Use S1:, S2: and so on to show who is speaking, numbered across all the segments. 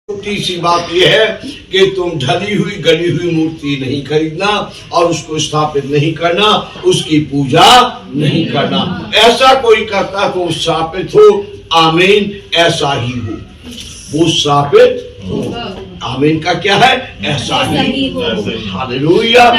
S1: छोटी सी बात यह है कि तुम ढली हुई गली हुई मूर्ति नहीं खरीदना और उसको स्थापित नहीं करना, उसकी पूजा नहीं करना। ऐसा कोई करता तो स्थापित हो, आमीन, ऐसा ही हो, वो स्थापित हो। आमीन का क्या है? ऐसा ही हो। हालेलुया।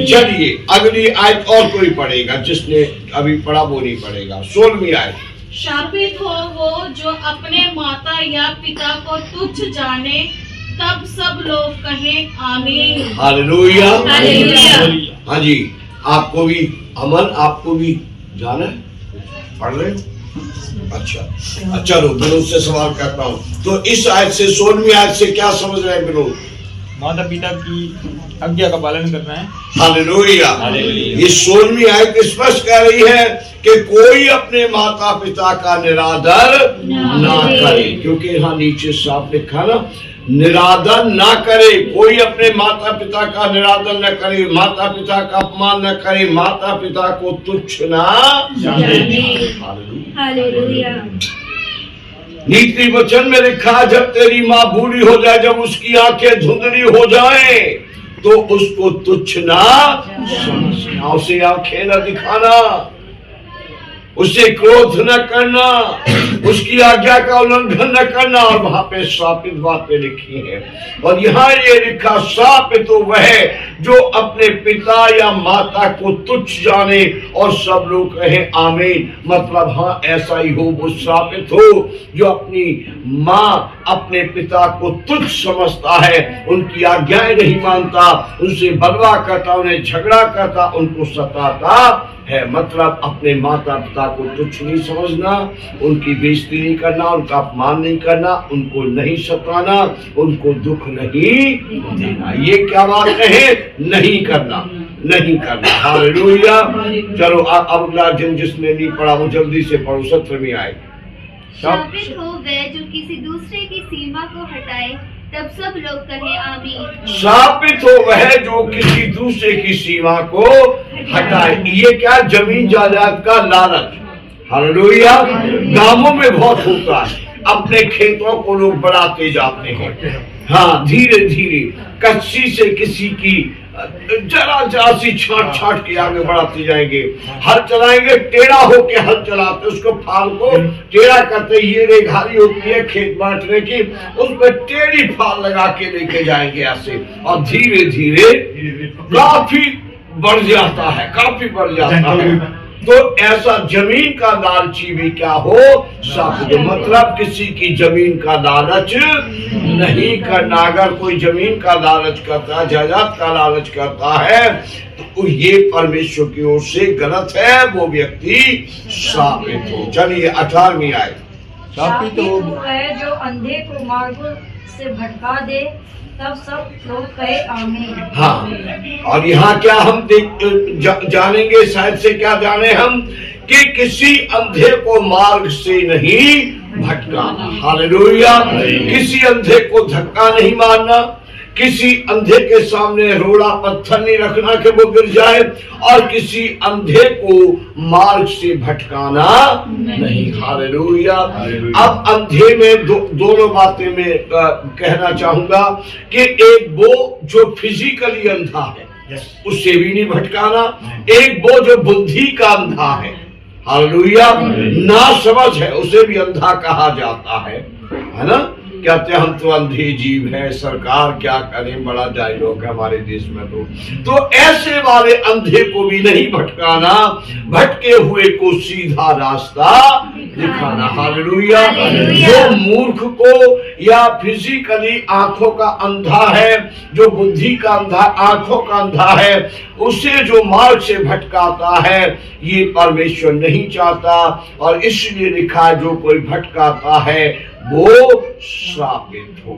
S1: चलिए अगली आयत और कोई पढ़ेगा, जिसने अभी पढ़ा वो नहीं पढ़ेगा। 16वीं आयत।
S2: शापित हो वो जो अपने माता या पिता को तुच्छ जाने, तब सब लोग कहें आमीन।
S1: हालेलुया। हाँ जी, आपको भी अमन, आपको भी जाना है, पढ़ रहे हो? अच्छा, चलो विनोद से सवाल करता हूँ। तो इस आयत से 16वीं आयत से क्या समझ रहे हैं विनोद?
S3: माता पिता की आज्ञा का पालन करना है।
S1: हालेलुया। ये 16वीं आयत स्पष्ट कह रही है कि कोई अपने माता पिता का निरादर ना करे, क्योंकि यहाँ नीचे साफ लिखा ना, निरादर ना करे। कोई अपने माता पिता का निरादर न करे, माता पिता का अपमान न करे, माता पिता को तुच्छ ना जाने।
S4: हालेलुया।
S1: नीति वचन में लिखा, जब तेरी माँ बूढ़ी हो जाए, जब उसकी आंखें धुंधली हो जाए, तो उसको तुच्छ ना समझना, उसे आंखें न दिखाना, उसे क्रोध न करना, उसकी आज्ञा का उल्लंघन न करना। और वहां पे शापित बातें लिखी हैं, और यहाँ ये लिखा, शापित तो वह जो अपने पिता या माता को तुच्छ जाने और सब लोग कहें आमीन। मतलब हाँ, ऐसा ही हो, वो शापित हो जो अपनी माँ अपने पिता को तुच्छ समझता है, उनकी आज्ञाएं नहीं मानता, उनसे बलवा करता, उन्हें झगड़ा करता, उनको सताता है। मतलब अपने माता पिता को तुच्छ नहीं समझना, उनकी बेइज्जती नहीं करना, उनका अपमान नहीं करना, उनको नहीं सताना, उनको दुख नहीं देना। ये क्या बात है? नहीं करना, नहीं करना। हालेलुया। चलो अब अगला दिन जिसने नहीं पढ़ा वो जल्दी से पढ़ो, 17वीं आयत।
S4: शापित हो वह जो किसी दूसरे की सीमा को हटाए, तब सब लोग कहें आमीन।
S1: शापित हो वह जो किसी दूसरे की सीमा को हटाए। ये क्या? जमीन जायदाद का लालच। हालेलुया। गांवों में बहुत होता है, अपने खेतों को लोग बढ़ाते जाते हैं। हाँ, धीरे धीरे कच्ची से किसी की जरा सी छाट के आगे बढ़ाते जाएंगे। हल चलाएंगे, टेढ़ा होके हल चलाते, उसको फाल को टेढ़ा करते, ये रेघारी होती है खेत बांटने की, उस पर टेढ़ी फाल लगा के लेके जाएंगे ऐसे, और धीरे धीरे काफी बढ़ जाता है, काफी बढ़ जाता है। तो ऐसा जमीन का लालची भी क्या हो? शापित। मतलब किसी की जमीन का लालच नहीं करना। अगर कोई जमीन का लालच करता है, जायदाद का लालच करता है, तो ये परमेश्वर की ओर से गलत है, वो व्यक्ति शापित हो। चलिए 18वीं आयत।
S5: शापित हो वह जो अंधे को मार्ग से भटका दे, तब सब लोग कहे आमीन।
S1: हाँ, और यहाँ क्या हम जानेंगे, शायद से क्या जाने हम, कि किसी अंधे को मार्ग से नहीं भटकाना। हालेलुया। किसी अंधे को धक्का नहीं मारना, किसी अंधे के सामने रोड़ा पत्थर नहीं रखना कि वो गिर जाए, और किसी अंधे को मार्ग से भटकाना नहीं। हालेलुया। अब अंधे में दोनों बातें मैं कहना चाहूंगा कि एक वो जो फिजिकली अंधा है, उससे भी नहीं भटकाना। एक वो जो बुद्धि का अंधा है, हालेलुया, ना समझ है, उसे भी अंधा कहा जाता है ना। कहते हैं हम तो अंधे जीव है, सरकार क्या करें, बड़ा डायलॉग है हमारे देश में। तो ऐसे वाले अंधे को भी नहीं भटकाना, भटके हुए को सीधा रास्ता दिखाना। हालेलुया। जो मूर्ख को या फिजिकली आंखों का अंधा है, जो बुद्धि का अंधा, आंखों का अंधा है, उसे जो मार्ग से भटकाता है, ये परमेश्वर नहीं चाहता। और इसलिए लिखा, जो कोई भटकाता है वो श्रापित हो।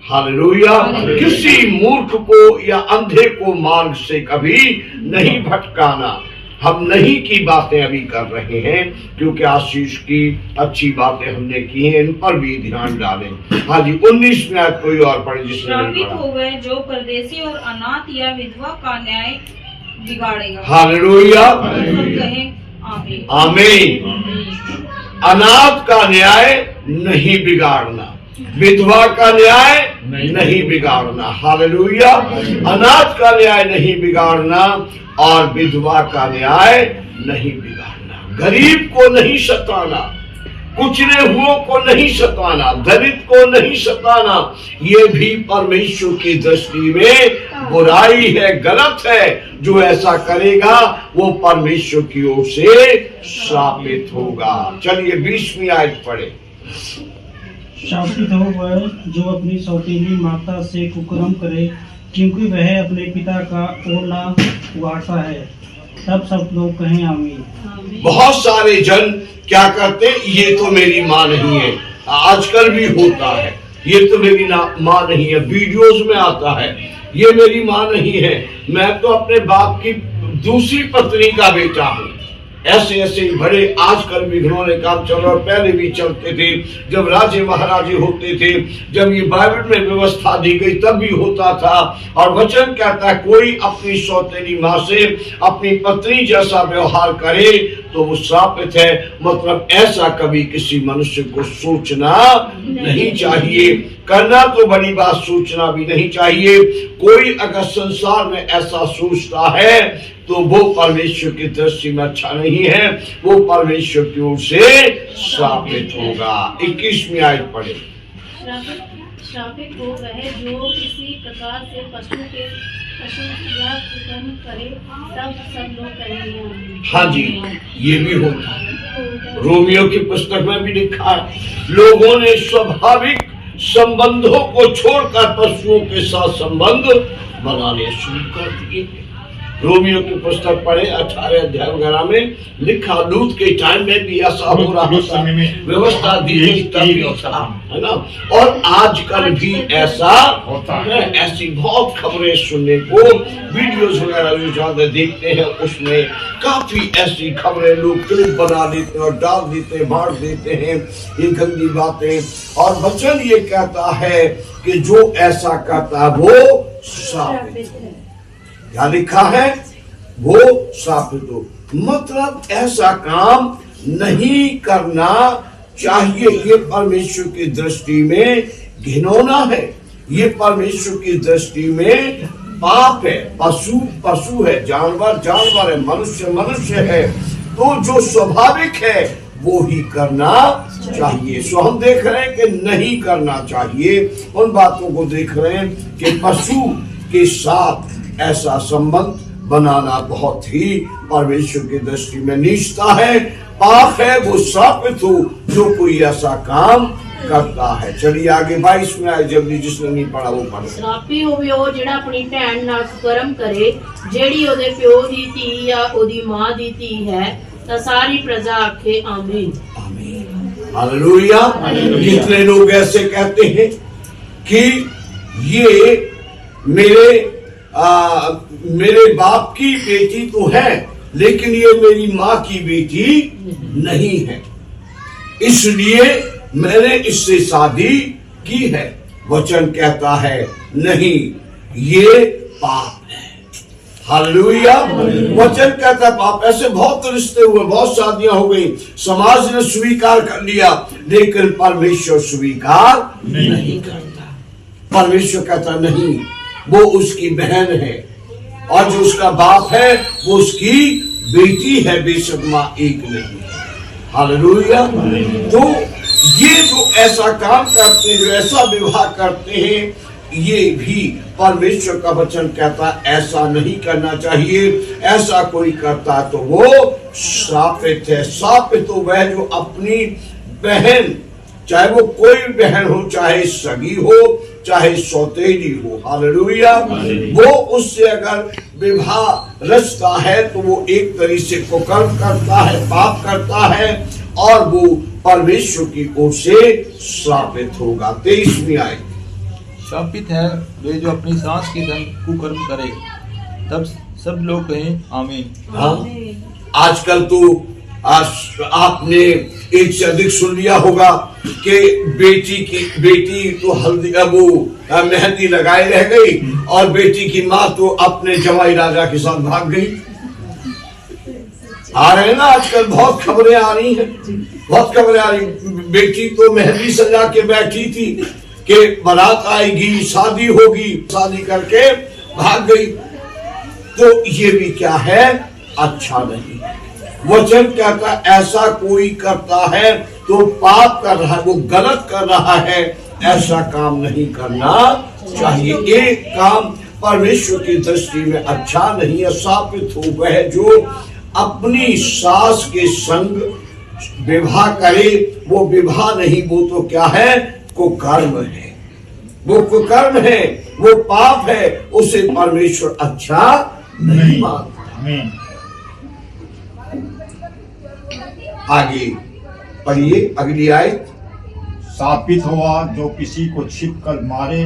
S1: हालेलुया। किसी मूर्ख को या अंधे को मार्ग से कभी नहीं भटकाना। हम नहीं की बातें अभी कर रहे हैं, क्योंकि आशीष की अच्छी बातें हमने की हैं, इन पर भी ध्यान डालें। हाँ जी, 19 में कोई और पढ़े जिसने नहीं
S2: शापित
S1: पढ़ा।
S2: हो वह जो परदेशी और अनाथ या विधवा का न्याय बिगाड़ेगा।
S1: हालेलुया।
S2: सब कहें आमीन।
S1: आमीन। अनाथ का न्याय नहीं बिगाड़ना। विधवा का न्याय नहीं बिगाड़ना, हालेलुया। अनाथ का न्याय नहीं बिगाड़ना और विधवा का न्याय नहीं बिगाड़ना, गरीब को नहीं सताना, कुचले हुओं को नहीं सताना, दलित को नहीं सताना, ये भी परमेश्वर की दृष्टि में बुराई है, गलत है। जो ऐसा करेगा वो परमेश्वर की ओर से श्रापित होगा। चलिए 20वीं आयत पढ़े।
S6: शापित हो वह जो अपनी सौतेली माता से कुकर्म करे, क्योंकि वह अपने पिता का ओना उगाड़ता है। तब सब लोग कहें आमीन।
S1: बहुत सारे जन क्या करते, ये तो मेरी माँ नहीं है, आजकल भी होता है, ये तो मेरी माँ नहीं है, वीडियोस में आता है, ये मेरी माँ नहीं है, मैं तो अपने बाप की दूसरी पत्नी का बेटा हूँ। ऐसे ऐसे बड़े आजकल भी घिनौने काम चल रहे और पहले भी चलते थे। जब राजे महाराजे होते थे, जब ये बाइबल में व्यवस्था दी गई तब भी होता था। और वचन कहता है कोई अपनी सौतेली माँ से अपनी पत्नी जैसा व्यवहार करे तो वो श्रापित है। मतलब ऐसा कभी किसी मनुष्य को सोचना नहीं चाहिए, करना तो बड़ी बात, सोचना भी नहीं चाहिए। कोई अगर संसार में ऐसा सोचता है तो वो परमेश्वर की दृष्टि में अच्छा नहीं है, वो परमेश्वर की ओर से श्रापित होगा। 21वीं आयत पढ़े।
S2: श्रापित हो वह जो किसी प्रकार से पशु या कुकर्म करे, तब सब लोग कहेंगे आमीन।
S1: हाँ जी, ये भी होता है। रोमियो की पुस्तक में भी लिखा है, लोगों ने स्वाभाविक संबंधों को छोड़कर पशुओं के साथ संबंध बनाने शुरू कर दिए। रोमियो की पुस्तक पढ़े 18 अध्याय वगैरह में लिखा, लूत के टाइम में भी ऐसा हो रहा था, व्यवस्था दी गई तभी था, है ना। और आजकल भी ऐसा होता है। ऐसी बहुत खबरें सुनने को वीडियोस वगैरह जो ज्यादा देखते हैं उसमें काफी ऐसी खबरें लोग क्लिप बना देते हैं और डाल देते हैं, बांट देते हैं ये गंदी बातें। और वचन ये कहता है कि जो ऐसा करता है वो श्रापित है। क्या लिखा है, वो श्रापित हो। मतलब ऐसा काम नहीं करना चाहिए। ये परमेश्वर की दृष्टि में घिनौना है, ये परमेश्वर की दृष्टि में पाप है। पशु पशु है, जानवर जानवर है, मनुष्य मनुष्य है। तो जो स्वाभाविक है वो ही करना चाहिए। सो हम देख रहे हैं कि नहीं करना चाहिए। उन बातों को देख रहे हैं कि पशु के साथ ऐसा संबंध बनाना बहुत ही परमेश्वर की दृष्टि में नीचता है, पाप है। वो श्रापित हो जो कोई ऐसा काम करता है। चलिए आगे 22 में आए, जल्दी जिसने नहीं पढ़ा वो पढ़े।
S7: श्रापी होवे ਉਹ ਜਿਹੜਾ ਆਪਣੀ ਭੈਣ ਨਾਲ ਕੁਕਰਮ ਕਰੇ, ਜਿਹੜੀ ਉਹਦੇ ਪਿਓ ਦੀ ਧੀ ਜਾਂ ਉਹਦੀ ਮਾਂ ਦੀ ਧੀ ਹੈ, ਤਾਂ सारी प्रजा आखे आमीन।
S1: आमीन, हालेलुया। कितने लोग ऐसे कहते हैं कि ये मेरे बाप की बेटी तो है लेकिन ये मेरी माँ की बेटी नहीं है, इसलिए मैंने इससे शादी की है। वचन कहता है नहीं, ये पाप है। हालेलुया। वचन कहता है पाप। ऐसे बहुत रिश्ते हुए, बहुत शादियां हो गई, समाज ने स्वीकार कर लिया लेकिन परमेश्वर स्वीकार नहीं करता। परमेश्वर कहता नहीं, वो उसकी बहन है और जो उसका बाप है वो उसकी बेटी है, बेशक माँ एक नहीं है। हालेलुया। तो ये जो ऐसा काम करते हैं, जो ऐसा विवाह करते हैं, ये भी परमेश्वर का वचन कहता है ऐसा नहीं करना चाहिए। ऐसा कोई करता तो वो श्रापित है। श्रापित तो वह जो अपनी बहन, चाहे वो कोई बहन हो, चाहे सगी हो, चाहे सौतेली हो, हालेलुया, वो उससे अगर विवाह रचता है तो वो एक तरीके से कुकर्म करता है, पाप करता है और वो परमेश्वर की ओर से श्रापित होगा। 23वीं आयत।
S3: शापित है वे जो अपनी सांस के संग कुकर्म करे, तब सब लोग कहें आमीन।
S1: हाँ, आजकल तो आपने एक से अधिक सुन लिया होगा कि बेटी तो हल्दी वो मेहंदी लगाए रह गई और बेटी की माँ तो अपने जवाई राजा के साथ भाग गई। आ रहे हैं ना, आजकल बहुत खबरें आ रही हैं। बहुत घबराई। बेटी तो मेहंदी सजा के बैठी थी कि बारात आएगी, शादी होगी, शादी करके भाग गई। तो ये भी क्या है, अच्छा नहीं। वचन कहता ऐसा कोई करता है तो पाप कर रहा है, वो गलत कर रहा है, ऐसा काम नहीं करना चाहिए। एक काम परमेश्वर की दृष्टि में अच्छा नहीं है। साबित हो वह जो अपनी सास के संग विवाह करे, वो विवाह नहीं, वो तो क्या है, कुकर्म है, वो कुकर्म है, वो पाप है, उसे परमेश्वर अच्छा नहीं मानता। आगे पढ़िए अगली आयत।
S8: साबित हुआ जो किसी को छिप कर मारे,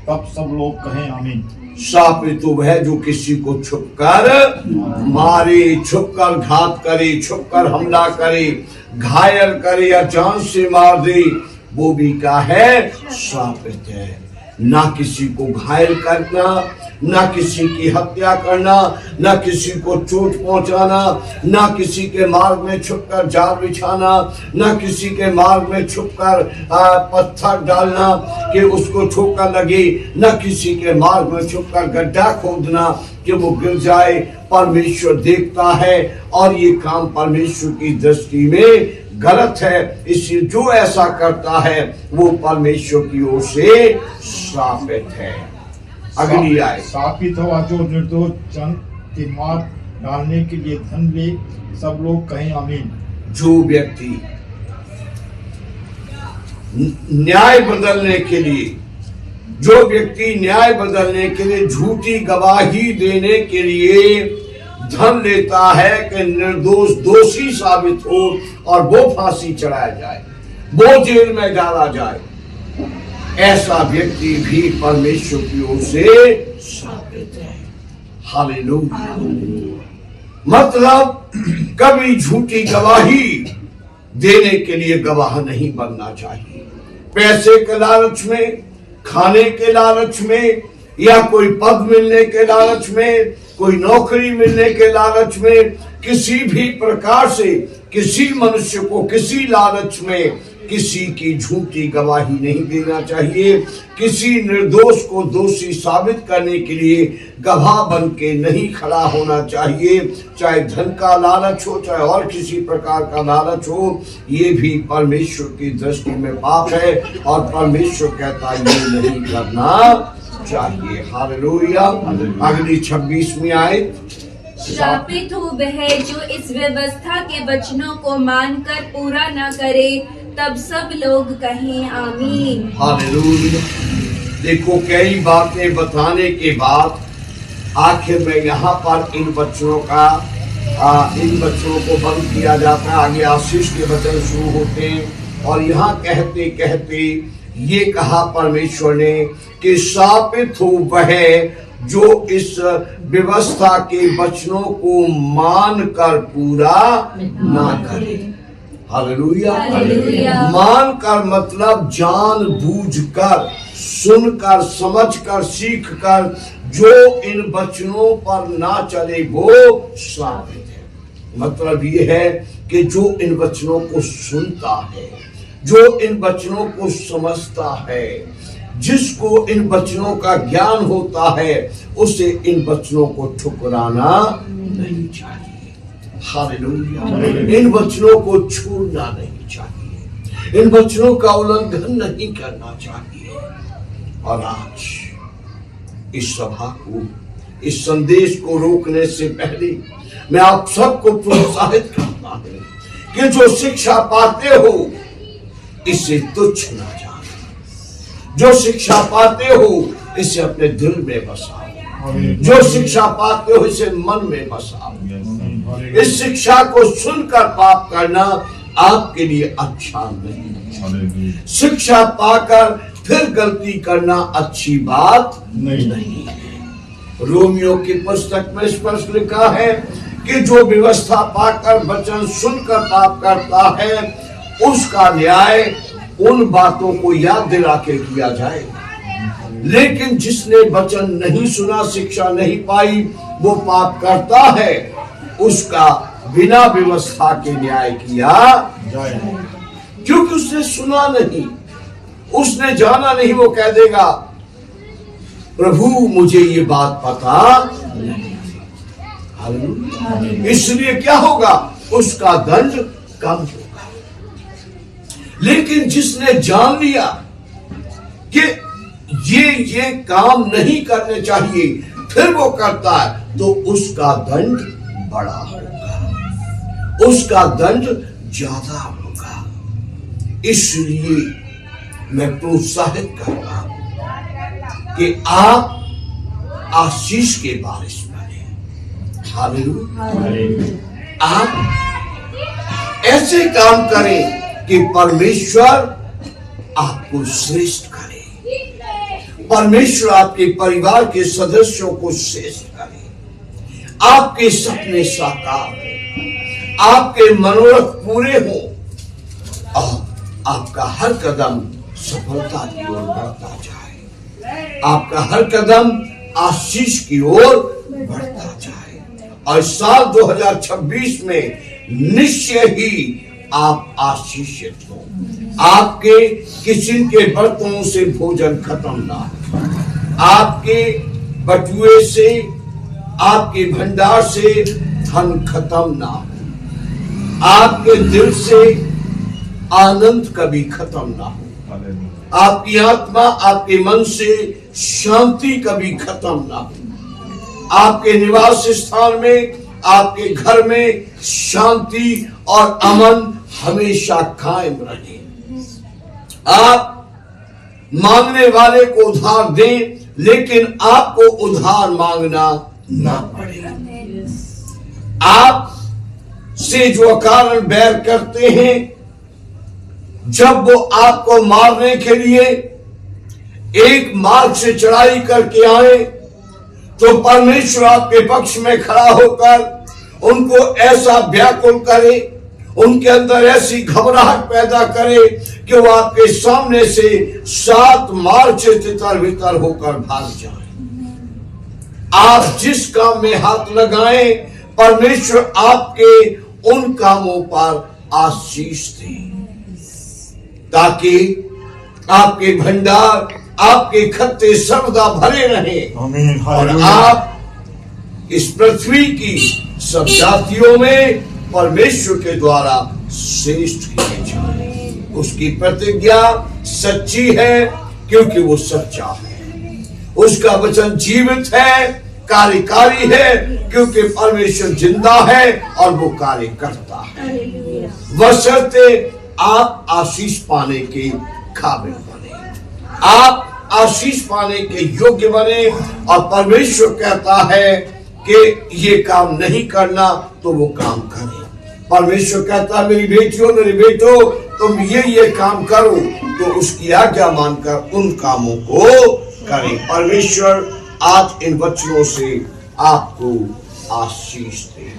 S8: तब सब लोग कहें आमीन।
S1: साबित हुआ जो किसी को छुपकर मारे, छुपकर घात करे, छुपकर हमला करे, घायल करे या जान से मार दे, वो भी क्या है, साबित है। ना किसी को घायल करना, ना किसी की हत्या करना, ना किसी को चोट पहुंचाना, ना किसी के मार्ग में छुपकर जाल बिछाना, ना किसी के मार्ग में छुपकर पत्थर डालना कि उसको ठोकर लगे, ना किसी के मार्ग में छुपकर गड्ढा खोदना कि वो गिर जाए। परमेश्वर देखता है और ये काम परमेश्वर की दृष्टि में गलत है। इसलिए जो ऐसा करता है वो परमेश्वर की ओर से श्रापित है। अगली आए।
S8: साबित हुआ जो निर्दोष जन के मार डालने के लिए धन ले, सब लोग कहें आमीन।
S1: जो व्यक्ति न्याय बदलने के लिए, जो व्यक्ति न्याय बदलने के लिए झूठी गवाही देने के लिए धन लेता है कि निर्दोष दोषी साबित हो और वो फांसी चढ़ाया जाए, वो जेल में डाला जाए, ऐसा व्यक्ति भी परमेश्वर की ओर से साबित है। हालेलुया। मतलब कभी झूठी गवाही देने के लिए गवाह नहीं बनना चाहिए। पैसे के लालच में, खाने के लालच में, या कोई पद मिलने के लालच में, कोई नौकरी मिलने के लालच में, किसी भी प्रकार से किसी मनुष्य को किसी लालच में किसी की झूठी गवाही नहीं देना चाहिए। किसी निर्दोष को दोषी साबित करने के लिए गवाह बन के नहीं खड़ा होना चाहिए। चाहे धन का लालच हो, चाहे और किसी प्रकार का लालच हो, ये भी परमेश्वर की दृष्टि में पाप है और परमेश्वर कहता ये नहीं करना चाहिए। हालेलुया। अगली 26वीं आयत।
S9: श्रापित हो वह जो इस व्यवस्था के वचनों को मानकर पूरा न करे, तब सब लोग कहें आमीन।
S1: हालेलुया। देखो कई बातें बताने के बाद आखिर में यहाँ पर इन बच्चों को बंद किया जाता है। आगे आशीष के वचन शुरू होते हैं और यहाँ कहते कहते ये कहा परमेश्वर ने कि शापित हो वह जो इस व्यवस्था के वचनों को मानकर पूरा ना करे। हालेलुया। मानकर मतलब जानबूझकर, सुनकर, समझकर, सीखकर जो इन वचनों पर ना चले वो शापित है। मतलब ये है कि जो इन वचनों को सुनता है, जो इन वचनों को समझता है, जिसको इन वचनों का ज्ञान होता है, उसे इन वचनों को ठुकराना नहीं चाहिए। हालेलुया। इन वचनों को छोड़ना नहीं चाहिए, इन वचनों का उल्लंघन नहीं करना चाहिए। और आज इस सभा को, इस संदेश को रोकने से पहले मैं आप सबको प्रोत्साहित करता हूं कि जो शिक्षा पाते हो इसे तुच्छ ना जानो। जो शिक्षा पाते हो इसे अपने दिल में बसाओ, जो शिक्षा पाते हो इसे मन में बसाओ। इस शिक्षा को सुनकर पाप करना आपके लिए अच्छा नहीं। शिक्षा पाकर फिर गलती करना अच्छी बात नहीं है। रोमियो की पुस्तक में स्पष्ट लिखा है कि जो व्यवस्था पाकर वचन सुनकर पाप करता है उसका न्याय उन बातों को याद दिला के किया जाए। लेकिन जिसने वचन नहीं सुना, शिक्षा नहीं पाई, वो पाप करता है, उसका बिना व्यवस्था के न्याय किया
S8: जाए।
S1: क्योंकि उसने सुना नहीं, उसने जाना नहीं। वो कह देगा प्रभु मुझे ये बात पता नहीं। हालेलुया। इसलिए क्या होगा, उसका दंड कम होगा। लेकिन जिसने जान लिया कि ये काम नहीं करने चाहिए, फिर वो करता है, तो उसका दंड बड़ा होगा, उसका दंड ज्यादा होगा। इसलिए मैं प्रोत्साहित कर रहा हूं कि आप आशीष के बारिश बने। हालेलुया। आप ऐसे काम करें कि परमेश्वर आपको श्रेष्ठ करे, परमेश्वर आपके परिवार के सदस्यों को श्रेष्ठ करे, आपके सपने साकार हो, आपके मनोरथ पूरे हो और आपका हर कदम सफलता की ओर बढ़ता जाए, आपका हर कदम आशीष की ओर बढ़ता जाए। और साल 2026 में निश्चय ही आप आशीषित हो। आपके किचन के बर्तनों से भोजन खत्म ना हो, आपके बटुए से, आपके भंडार से धन खत्म ना हो, आपके दिल से आनंद कभी खत्म ना हो, आपकी आत्मा, आपके मन से शांति कभी खत्म ना हो, आपके निवास स्थान में, आपके घर में शांति और अमन हमेशा कायम रहे। आप मांगने वाले को उधार दें, लेकिन आपको उधार मांगना ना पड़े। आप से जो कारण बैर करते हैं, जब वो आपको मारने के लिए एक मार्ग से चढ़ाई करके आए, तो परमेश्वर आपके पक्ष में खड़ा होकर उनको ऐसा व्याकुल करे, उनके अंदर ऐसी घबराहट पैदा करे कि वो आपके सामने से 7 मार्ग से तितर बितर होकर भाग जाए। आप जिस काम में हाथ लगाएं, परमेश्वर आपके उन कामों पर आशीष दे, ताकि आपके भंडार, आपके खत्ते सर्वदा भरे रहें और आप इस पृथ्वी की सब जातियों में परमेश्वर के द्वारा श्रेष्ठ किए जाएं। उसकी प्रतिज्ञा सच्ची है, क्योंकि वो सच्चा है। उसका वचन जीवित है, कार्यकारी है, क्योंकि परमेश्वर जिंदा है और वो कार्य करता है। बशर्ते आप आशीष पाने के काबिल बने, आप आशीष पाने के योग्य बने। और परमेश्वर कहता है कि ये काम नहीं करना, तो वो काम करे। परमेश्वर कहता है मेरी बेटियों, मेरे बेटो, तुम ये काम करो, तो उसकी आज्ञा मानकर उन कामों को करें। परमेश्वर आज इन वचनों से आपको आशीष दे।